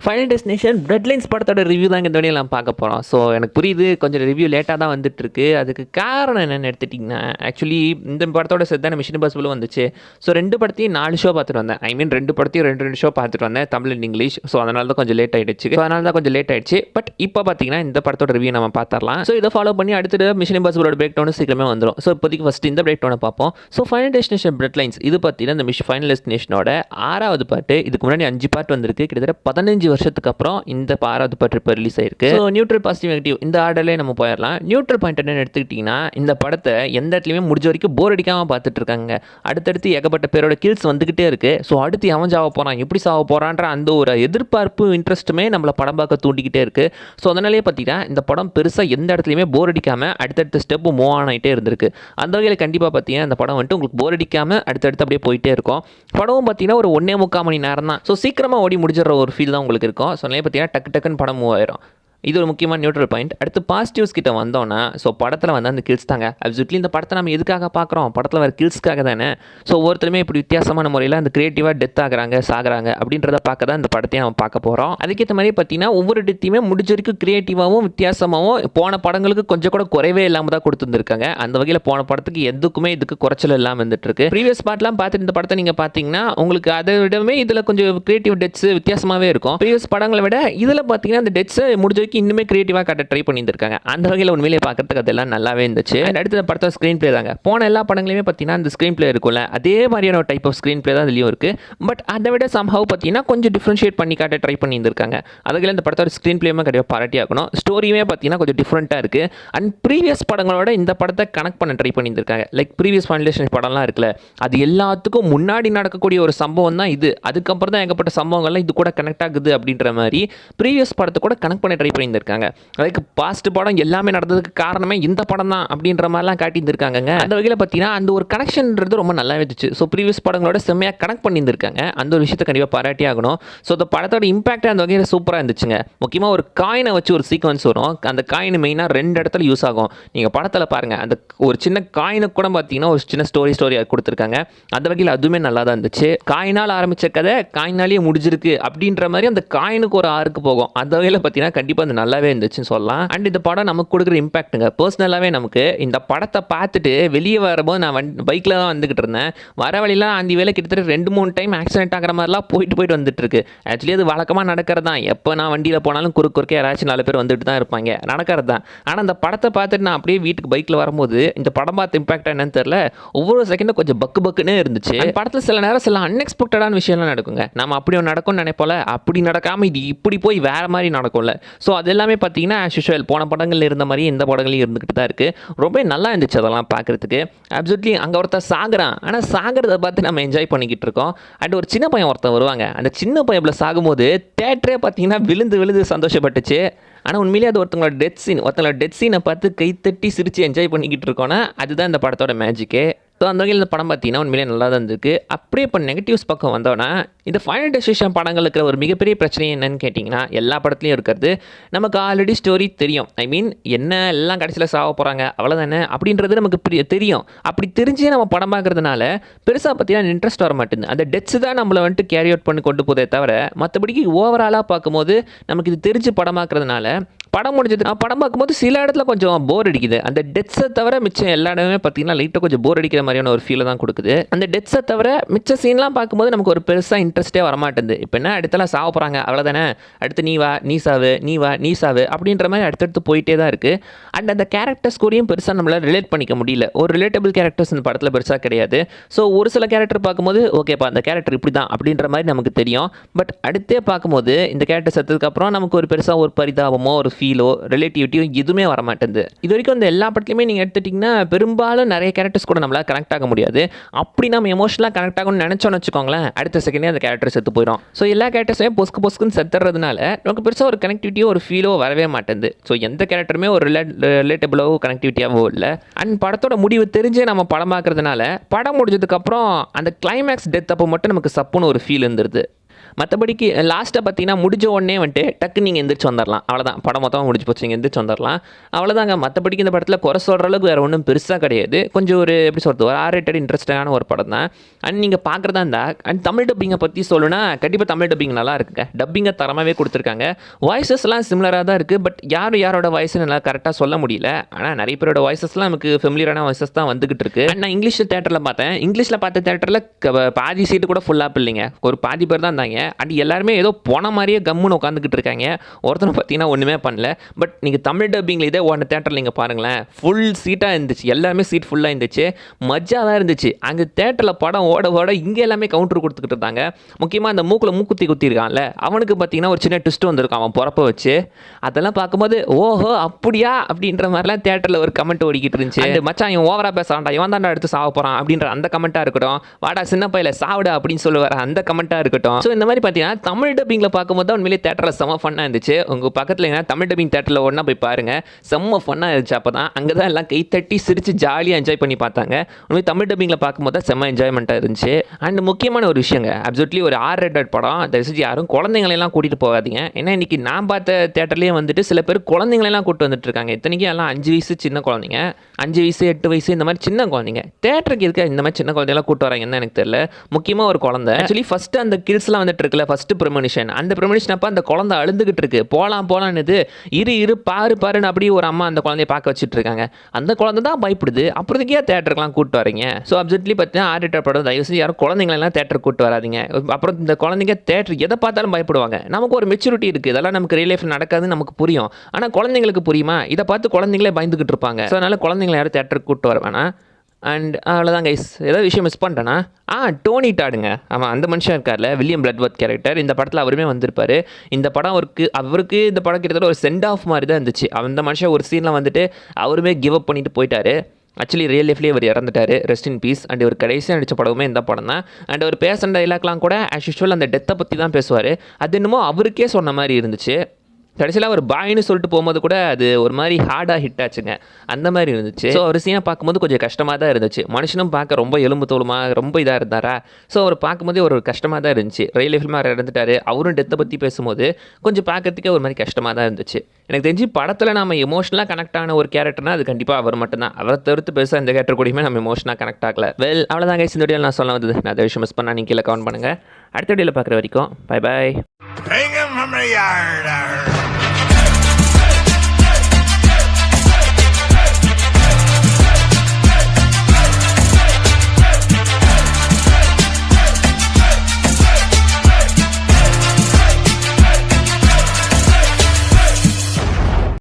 Final destination blood lines படத்தோட review தான் இந்த வீடியோவில் நம்ம பார்க்க போகிறோம். ஸோ எனக்கு புரியுது கொஞ்சம் ரிவ்யூ லேட்டாக தான் வந்துட்டுருக்கு. அதுக்கு காரணம் என்னென்னு எடுத்துட்டிங்கன்னா, ஆக்சுவலி இந்த படத்தோட சேர்த்து தான் மிஷன் இம்பாசிபிள் வந்துச்சு. ஸோ 2 படத்தையும் 4 ஷோ பார்த்துட்டு வந்தேன். ஐ மீன் 2 படத்தையும் 2 ஷோ பார்த்துட்டு வந்தேன், தமிழ் அண்ட் இங்கிலீஷ். ஸோ அதனால தான் கொஞ்சம் லேட் ஆகிடுச்சு. பட் இப்போ பார்த்தீங்கன்னா இந்த படத்தோட ரிவ்யூ நம்ம பார்த்துடலாம். ஸோ இதை ஃபாலோ பண்ணி அடுத்தது மிஷன் இம்பாசிபிளோட பிரேக் டவுன் சீக்கிரமே வந்துடும். ஸோ இப்போதைக்கு ஃபஸ்ட்டு இந்த பிரேக் டவுனை பார்ப்போம். So final destination blood lines இது பார்த்தீங்கன்னா இந்த ஃபைனல் டெஸ்டினேஷனோட 6வது பாட்டு. இதுக்கு முன்னாடி 5 பார்ட் வந்திருக்கு. கிட்டத்தட்ட 15 வருஷத்துக்கு அப்புறம் இந்த 6வது பார்ட் இப்போ ரிலீஸ் ஆயிருக்கு. ஸோ நியூட்ரல், பாசிட்டிவ், நெகட்டிவ் இந்த ஆர்டர்லேயே நம்ம போயிடலாம். நியூட்ரல் பாயிண்ட் என்னன்னு எடுத்துக்கிட்டிங்கன்னா, இந்த படத்தை எந்த இடத்துலையுமே முடிஞ்ச வரைக்கும் போர் அடிக்காமல் பார்த்துட்டு இருக்காங்க. அடுத்தடுத்து ஏகப்பட்ட பேரோட கில்ஸ் வந்துக்கிட்டே இருக்கு. ஸோ அடுத்து அவன் சாவ போகிறான், எப்படி சாவ போகிறான்ற அந்த ஒரு எதிர்பார்ப்பு இன்ட்ரெஸ்ட்டுமே நம்மளை படம் பார்க்க தூண்டிக்கிட்டே இருக்கு. ஸோ அதனாலேயே பார்த்தீங்கன்னா இந்த படம் பெருசாக எந்த இடத்துலையுமே போர் அடிக்காமல் அடுத்தடுத்த ஸ்டெப்பு மூவ் ஆன் ஆகிட்டே இருந்திருக்கு. அந்த வகையில் கண்டிப்பாக பார்த்தீங்கன்னா இந்த படம் வந்துட்டு உங்களுக்கு போர் அடிக்காமல் அடுத்தடுத்து அப்படியே போயிட்டே இருக்கும். படமும் பார்த்தீங்கன்னா ஒரு 1.25 மணி நேரம் தான். ஸோ சீக்கிரமாக ஓடி முடிஞ்சிடற ஒரு ஃபீல் தான் உங்களுக்கு இருக்கும். ஸோ அதனால பார்த்தீங்கன்னா டக்குன்னு படம் மூவ் ஆயிரும். இது ஒரு முக்கியமான நியூட்ரல் பாயிண்ட். அடுத்து பாசிட்டிவ்ஸ் கிட்ட வந்தோன்னா, ஸோ படத்தில் வந்து அந்த கில்ஸ் தாங்க. அப்சல்யூட்லி இந்த படத்தை நம்ம எதுக்காக பார்க்குறோம்? படத்தில் வர கில்ஸ்க்காக தானே. ஸோ ஒவ்வொருத்தருமே இப்படி வித்தியாசமான முறையில் அந்த கிரியேட்டிவாக டெத் ஆகுறாங்க, சாகுறாங்க அப்படின்றத பார்க்க தான் இந்த படத்தையும் நம்ம பார்க்க போகிறோம். அதுக்கேற்ற மாதிரி பார்த்தீங்கன்னா ஒவ்வொரு டெத்தையுமே முடிஞ்ச வரைக்கும் கிரியேட்டிவாகவும் வித்தியாசமாகவும் போன படங்களுக்கு கொஞ்சம் கூட குறைவே இல்லாமல் தான் கொடுத்துருந்துருக்காங்க. அந்த வகையில் போன படத்துக்கு எதுக்குமே இதுக்கு குறைச்சல் இல்லாமல் வந்துட்டு இருக்கு. ப்ரீவியஸ் பார்ட்லாம் பார்த்துட்டு இந்த படத்தை நீங்கள் பார்த்தீங்கன்னா உங்களுக்கு அதை விடவே இதில் கொஞ்சம் கிரியேட்டிவ் டெத்ஸ் வித்தியாசமாகவே இருக்கும். ப்ரீவியஸ் படங்களை விட இதில் பார்த்தீங்கன்னா அந்த டெத்ஸை முடிஞ்ச வரைக்கும் இன்னுமே கிரியேட்டிவாக காட்ட ட்ரை பண்ணியிருக்காங்க. அந்த வகையில் உண்மையிலே பார்க்கறதுக்கு அதெல்லாம் நல்லாவே இருந்துச்சு. அடுத்த படத்தோட ஸ்க்ரீன் பிளே தாங்க. போன எல்லா படங்களையுமே பார்த்தீங்கன்னா அந்த ஸ்க்ரீன் பிளே இருக்கும்ல, அதே மாதிரியான ஒரு டைப் ஆஃப் ஸ்க்ரீன் பிளே தான் இதுலையும் இருக்குது. பட் அதை விட சம்ஹவ் பார்த்தீங்கன்னா கொஞ்சம் டிஃப்ரென்ஷியேட் பண்ணி காட்ட ட்ரை பண்ணியிருக்காங்க. அதுக்கு இந்த படத்தோட ஸ்க்ரீன் பிளேயுமே கண்டிப்பாக பாராட்டி ஆகணும். ஸ்டோரியுமே பார்த்தீங்கன்னா கொஞ்சம் டிஃப்ரெண்ட்டாக இருக்குது. அண்ட் ப்ரீவியஸ் படங்களோட இந்த படத்தை கனெக்ட் பண்ண ட்ரை பண்ணியிருக்காங்க. லைக் ப்ரீவியஸ் ஃபவுண்டேஷன் படம்லாம் இருக்குல்ல, அது எல்லாத்துக்கும் முன்னாடி நடக்கக்கூடிய ஒரு சம்பவம் தான் இது. அதுக்கப்புறம் தான் ஏகப்பட்ட சம்பவங்கள்லாம் இது கூட கனெக்ட் ஆகுது அப்படின்ற மாதிரி ப்ரீவியஸ் படத்தை கூட கனெக்ட் பண்ண ட்ரை பண்ணியிருக்காங்க. அதுக்கு பாஸ்ட் படம் எல்லாமே நடந்ததுக்கு காரணமே இந்த படம் தான் அப்படின்ற மாதிரிலாம் காட்டியிருக்காங்க. அந்த வகையில் பார்த்தீங்கன்னா அந்த ஒரு கனெக்ஷன்றது ரொம்ப நல்லா இருந்துச்சு. ஸோ ப்ரீவியஸ் படங்களோட செம்மையாக கனெக்ட் பண்ணியிருக்காங்க. அந்த ஒரு விஷயத்தை கண்டிப்பாக பாராட்டி ஆகணும். ஸோ இந்த படத்தோட இம்பாக்ட் அந்த வகையில் சூப்பராக இருந்துச்சுங்க. முக்கியமாக ஒரு காயினை வச்சு ஒரு சீக்வன்ஸ் வரும். அந்த காயின் மெயினாக 2 இடத்துல யூஸ் ஆகும். நீங்கள் படத்தில் பாருங்கள், அந்த ஒரு சின்ன காயினுக்கு கூட பார்த்தீங்கன்னா ஒரு சின்ன ஸ்டோரியாக கொடுத்துருக்காங்க. அந்த வகையில் அதுவுமே நல்லா தான் இருந்துச்சு. காயினால் ஆரம்பித்த கதை காயினாலேயே முடிஞ்சிருக்கு அப்படின்ற மாதிரி அந்த காயினுக்கு ஒரு ஆறுக்கு போகும். அந்த வகையில் பார்த்தீங்கன்னா கண்டிப்பாக அது நல்லாவே இருந்துச்சுன்னு சொல்லலாம். அண்ட் இந்த படம் நமக்கு கொடுக்குற இம்பாக்ட்டுங்க பர்சனலாகவே நமக்கு இந்த படத்தை பார்த்துட்டு வெளியே வரும்போது நான் பைக்கில் தான் வந்துக்கிட்டு இருந்தேன். வர வழியெல்லாம் அந்த வேலை கிட்டத்தட்ட 2-3 டைம் ஆக்சிடென்ட் ஆகிற மாதிரிலாம் போயிட்டு வந்துட்டு இருக்கு. ஆக்சுவலி அது வழக்கமாக நடக்கிறது தான். எப்போ நான் வண்டியில் போனாலும் குறுக்கே யாராச்சும் 4 பேர் வந்துட்டு தான் இருப்பாங்க, நடக்கிறது தான். ஆனால் அந்த படத்தை பார்த்துட்டு நான் அப்படியே வீட்டுக்கு பைக்கில் வரும்போது இந்த படம் பார்த்த இம்பாக்ட் என்னன்னு தெரியல, ஒவ்வொரு செகண்டும் கொஞ்சம் பக்குன்னே இருந்துச்சு. படத்தில் சில நேரம் சில அன்எக்ஸ்பெக்டடான விஷயம்லாம் நடக்குங்க. நம்ம அப்படி ஒன்று நடக்கும்னு நினைப்போல, அப்படி நடக்காமல் இது இப்படி போய் வேறு மாதிரி நடக்கும்ல. ஸோ அது எல்லாமே பார்த்தீங்கன்னா ஆஸ் போன படங்கள் இருந்த மாதிரி இந்த படங்களையும் இருந்துக்கிட்டு தான் இருக்குது. ரொம்ப நல்லா இருந்துச்சு அதெல்லாம் பார்க்குறதுக்கு. அப்சல்யூட்லி அங்கே ஒருத்தர் சாகுறான், ஆனால் சாகிறத பார்த்து நம்ம என்ஜாய் பண்ணிக்கிட்டு இருக்கோம். அண்ட் ஒரு சின்ன பையன் ஒருத்தர் வருவாங்க. அந்த சின்ன பையன் சாகும்போது தேட்டரே பார்த்தீங்கன்னா விழுந்து சந்தோஷப்பட்டுச்சு. ஆனால் உண்மையிலேயே அது ஒருத்தங்களோட டெத் சீனை பார்த்து கைத்தட்டி சிரித்து என்ஜாய் பண்ணிக்கிட்டு இருக்கோன்னா அதுதான் இந்த படத்தோட மேஜிக்கே. ஸோ அந்த வகையில் இந்த படம் பார்த்தீங்கன்னா உண்மையிலே நல்லா தான் இருந்திருக்கு. அப்படியே இப்போ நெகட்டிவ்ஸ் பக்கம் வந்தோன்னா, இந்த ஃபைனல் டெஸ்டினேஷன் படங்கள் இருக்கிற ஒரு மிகப்பெரிய பிரச்சனை என்னன்னு கேட்டிங்கன்னா, எல்லா படத்துலையும் இருக்கிறது நமக்கு ஆல்ரெடி ஸ்டோரி தெரியும். ஐ மீன் என்ன எல்லாம் கடைசியில் சாவ போகிறாங்க அவ்வளோதானே அப்படின்றது நமக்கு தெரியும். அப்படி தெரிஞ்சே நம்ம படம் பார்க்குறதுனால பெருசாக பார்த்தீங்கன்னா இன்ட்ரெஸ்ட் வர மாட்டேங்குது. அந்த டெத்ஸ் தான் நம்மளை வந்துட்டு கேரி அவுட் பண்ணி கொண்டு போதே தவிர மற்றபடிக்கு ஓவராலாக பார்க்கும்போது நமக்கு இது தெரிஞ்சு படம் பார்க்குறதுனால படம் முடிஞ்சது படம் பார்க்கும்போது சில இடத்துல கொஞ்சம் போர் அடிக்குது. அந்த டெத்ஸை தவிர மிச்சம் எல்லா இடமே பார்த்தீங்கன்னா லைட்டாக கொஞ்சம் போர் அடிக்கிற மாதிரியான ஒரு ஃபீலை தான் கொடுக்குது. அந்த டெத்ஸை தவிர மிச்ச சீன்லாம் பார்க்கும்போது நமக்கு ஒரு பெருசாக இன்ட்ரெஸ்ட்டே வரமாட்டேங்குது. இப்போ என்ன அடுத்தலாம் சாவ போகிறாங்க அவ்வளோதானே, அடுத்து நீ வா நீ சாவு அப்படின்ற மாதிரி அடுத்தடுத்து போயிட்டே தான் இருக்குது. அண்ட் அந்த கேரக்டர்ஸ் கூடயும் பெருசாக நம்மளால் ரிலேட் பண்ணிக்க முடியல. ஒரு ரிலேட்டபிள் கேரக்டர்ஸ் இந்த படத்தில் பெருசாக கிடையாது. ஸோ ஒரு சில கேரக்டர் பார்க்கும்போது ஓகேப்பா அந்த கேரக்டர் இப்படி தான் அப்படின்ற மாதிரி நமக்கு தெரியும். பட் அடுத்தே பார்க்கும்போது இந்த கேரக்டர் செத்ததுக்கப்புறம் நமக்கு ஒரு பெருசாக ஒரு பரிதாபமோ ஒரு ஃபீலோ ரிலேட்டிவிட்டியோ எதுவுமே வர மாட்டேங்குது. இது வரைக்கும் இந்த எல்லா படத்துலையுமே நீங்கள் எடுத்துட்டிங்கன்னா பெரும்பாலும் நிறைய கேரக்டர்ஸ் கூட நம்மளால் கனெக்ட் ஆக முடியாது. அப்படி நம்ம எமோஷனலாக கனெக்ட் ஆகணும்னு நினச்சோன்னு வச்சுக்கோங்களேன், அடுத்த செகண்டே அந்த கேரக்டர் செத்து போயிடும். ஸோ எல்லா கேரக்டர்ஸுமே பொஸ்க்குன்னு செத்துறதுனால நமக்கு பெருசாக ஒரு கனெக்டிவிட்டியோ ஒரு ஃபீலோ வரவே மாட்டேங்குது. ஸோ எந்த கேரக்டருமே ஒரு ரிலேட்டபிளோ கனெக்டிவிட்டியாகவோ இல்லை. அண்ட் படத்தோட முடிவு தெரிஞ்சே நம்ம படம் பார்க்குறதுனால படம் முடிஞ்சதுக்கப்புறம் அந்த கிளைமேக்ஸ் டெத் அப்போ மட்டும் நமக்கு சப்புன்னு ஒரு ஃபீல் இருந்துருது. மற்றபடிக்கு லாஸ்ட்டாக பார்த்தீங்கன்னா முடிஞ்ச உடனே வந்துட்டு டக்குன்னு நீங்கள் எந்திரிச்சு வந்துடலாம். அவ்வளோதான், படம் மொத்தமாக முடிஞ்சு போச்சு, நீங்கள் எந்திரிச்சு வந்துடலாம், அவ்வளோதாங்க. மற்றபடிக்கு இந்த படத்தில் குறை சொல்கிற அளவுக்கு வேறு ஒன்றும் பெருசாக கிடையாது. கொஞ்சம் ஒரு எப்படி சொல்கிறது, ஒரு ஆரேட்டட் இன்ட்ரெஸ்டான ஒரு படம் தான். அண்ட் நீங்கள் பார்க்குறதா இருந்தால் அண்ட் தமிழ் டப்பிங்கை பற்றி சொல்லணும்னா கண்டிப்பாக தமிழ் டப்பிங் நல்லா இருக்குங்க. டப்பிங்கை தரமாகவே கொடுத்துருக்காங்க. வாய்ஸஸ்லாம் சிமிலராக தான் இருக்குது. பட் யாரோட வாய்ஸ் நல்லா கரெக்டாக சொல்ல முடியல. ஆனால் நிறைய பேரோட வாய்ஸஸ்லாம் நமக்கு ஃபெமிலியரான வாய்ஸஸ் தான் வந்துகிட்டு இருக்கு. நான் இங்கிலீஷ் தேட்டரில் பார்த்தேன். இங்கிலீஷில் பார்த்த தேட்டரில் பாதி சீட்டு கூட ஃபுல்லாக இல்லைங்க, ஒரு பாதி பேர் தான் இருந்தாங்க. அண்ட் எல்லாருமே ஏதோ போன மாதிரியே கம்முன்னு உட்காந்துக்கிட்டு இருக்காங்க. ஒருத்தனை பார்த்தீங்கன்னா ஒன்றுமே பண்ணல. பட் நீங்கள் தமிழ் டப்பிங்கில் இதே ஒன்று தேட்டரில் நீங்கள் பாருங்களேன், ஃபுல் சீட்டாக இருந்துச்சு, எல்லாருமே சீட் ஃபுல்லாக இருந்துச்சு, மஜாவாக இருந்துச்சு. அங்கே தேட்டரில் படம் ஓட இங்கே எல்லாமே கவுண்டர் கொடுத்துக்கிட்டு இருந்தாங்க. முக்கியமாக அந்த மூக்கில் மூக்குத்தி குத்திருக்கான்ல, அவனுக்கு பார்த்தீங்கன்னா ஒரு சின்ன ட்விஸ்ட் வந்திருக்கான் அவன் பிறப்ப வச்சு. அதெல்லாம் பார்க்கும்போது ஓஹோ அப்படியா அப்படின்ற மாதிரிலாம் தேட்டரில் ஒரு கமெண்ட் ஓடிக்கிட்டு இருந்துச்சு. அந்த மச்சான் இவன் ஓவரா பேசுறான்டா, இவன் தான்டா எடுத்து சாவ போகிறான் அப்படின்ற அந்த கமெண்ட்டாக இருக்கட்டும், வாடா சின்ன பையில சாவிடா அப்படின்னு சொல்லுவார் அந்த கமெண்ட்டாக இருக்கட்டும். ஸோ இந்த மாதிரி பார்த்தீங்கன்னா தமிழ் டப்பிங்கில் பார்க்கும்போது தான் உண்மையிலே தேட்டரில் செம்ம ஃபன்னாக இருந்துச்சு. உங்கள் பக்கத்தில் என்ன தமிழ் டப்பிங் தேட்டரில் ஒன்றா போய் பாருங்கள், செம்ம ஃபன்னாக இருந்துச்சு. அப்போ தான் அங்கே தான் எல்லாம் கைத்தட்டி சிரித்து ஜாலியாக என்ஜாய் பண்ணி பார்த்தாங்க. உண்மையை தமிழ் டப்பிங்கில் பார்க்கும்போது தான் செம்ம என்ஜாய்மெண்ட்டாக இருந்துச்சு. அண்ட் முக்கியமான ஒரு விஷயங்க, அப்சல்யூட்லி ஒரு R-rated படம். தயவுசெய்து யாரும் குழந்தைங்களெல்லாம் கூட்டிகிட்டு போகாதீங்க. ஏன்னா இன்றைக்கி நான் பார்த்த தேட்டர்லேயே வந்துட்டு சில பேர் குழந்தைங்களெல்லாம் கூப்பிட்டு வந்துட்டு இருக்காங்க. இத்தனைக்கும் எல்லாம் 5 வயசு சின்ன குழந்தைங்க, 5 வயசு 8 வயசு இந்த மாதிரி சின்ன குழந்தைங்க. தேட்டருக்கு இருக்க இந்த மாதிரி சின்ன குழந்தையெல்லாம் கூப்பிட்டு வராங்கன்னு எனக்கு தெரியல. முக்கியமாக ஒரு குழந்தை ஆக்சுவலி ஃபஸ்ட்டு அந்த கில்ஸ்லாம் வந்துட்டு இருக்குல்ல, ஃபஸ்ட்டு ப்ரெமனிஷன், அந்த ப்ரெமனிஷன் அப்போ அந்த குழந்தை அழுதுகிட்டு இருக்கு, போகலான்னு இரு பாருன்னு அப்படியே ஒரு அம்மா அந்த குழந்தைய பார்க்க வச்சுட்டு இருக்காங்க. அந்த குழந்தை தான் பயப்படுது. அப்புறத்துக்கே தேட்டருக்குலாம் கூப்பிட்டு வரீங்க. ஸோ அப்சல்யூட்லி பார்த்தீங்கன்னா R-rated படம் தயவுசெய்து யாரும் குழந்தைங்களெல்லாம் தேட்டருக்கு கூப்பிட்டு வராதிங்க. அப்புறம் இந்த குழந்தைங்க தேட்டர் எதை பார்த்தாலும் பயப்படுவாங்க. நமக்கு ஒரு மெச்சூரிட்டி இருக்குது, இதெல்லாம் நமக்கு ரியல் லைஃப்பில் நடக்காதுன்னு நமக்கு புரியும். ஆனால் குழந்தைங்களுக்கு புரியுமா? இதை பார்த்து குழந்தைங்களே பயந்துக்கிட்டு இருப்பாங்க. ஸோ அதனால் குழந்தைங்களை யாரும் தேட்டருக்கு கூப்பிட்டு வர வேணாம். அண்ட் அவ்வளோதான் கைஸ். ஏதாவது விஷயம் மிஸ் பண்ணிட்டேன்னா டோனி டாடுங்க, ஆமாம் அந்த மனுஷன் இருக்கார்ல, வில்லியம் பிளட்வர்த் கேரக்டர். இந்த படத்தில் அவருமே வந்திருப்பார். இந்த படம் அவருக்கு இந்த படம் கிட்டத்தட்ட ஒரு சென்ட் ஆஃப் மாதிரி தான் இருந்துச்சு. அந்த மனுஷன் ஒரு சீனில் வந்துட்டு அவருமே கிவ் அப் பண்ணிட்டு போயிட்டார். ஆக்சுவலி ரியல் லைஃப்லேயே அவர் இறந்துட்டார், ரெஸ்ட் இன் பீஸ். அண்ட் இவர் கடைசியாக நடித்த படமுமே இந்த படம் தான். அண்ட் அவர் பேசுகிற டைலாக்லாம் கூட ஆஸ் யூஷுவல் அந்த டெத்தை பற்றி தான் பேசுவார். அது என்னமோ அவருக்கே சொன்ன மாதிரி இருந்துச்சு. கடைசியில் அவர் பாயின்னு சொல்லிட்டு போகும்போது கூட அது ஒரு மாதிரி ஹார்டாக ஹிட் ஆச்சுங்க, அந்த மாதிரி இருந்துச்சு. ஸோ அவர் சீனை பார்க்கும்போது கொஞ்சம் கஷ்டமாக தான் இருந்துச்சு. மனுஷனும் பார்க்க ரொம்ப எலும்பு தோலுமாக ரொம்ப இதாக இருந்தாரா. ஸோ அவர் பார்க்கும்போதே ஒரு கஷ்டமாக தான் இருந்துச்சு. ரியல் லைஃப்ல அவர் இறந்துட்டார். அவரும் டெத்தை பற்றி பேசும்போது கொஞ்சம் பார்க்கறதுக்கே ஒரு மாதிரி கஷ்டமாக தான் இருந்துச்சு. எனக்கு தெரிஞ்சு படத்தில் நம்ம எமோஷனலாக கனெக்ட் ஆன ஒரு கேரக்டர்னா அது கண்டிப்பாக அவர் மட்டும்தான். அவரை தவிர்த்து பேச இந்த கேரக்டர் கூடயுமே நம்ம எமோஷனாக கனெக்ட் ஆகல. வெல் அவ்வளோதான் கைஸ், இந்த வீடியோவில் நான் சொல்ல வந்தது. நான் அதை விஷயம் மிஸ் பண்ணால் நீங்கள் கீழே கமெண்ட் பண்ணுங்கள். அடுத்த வீடியோவில் பார்க்குற வரைக்கும் பை பாய்.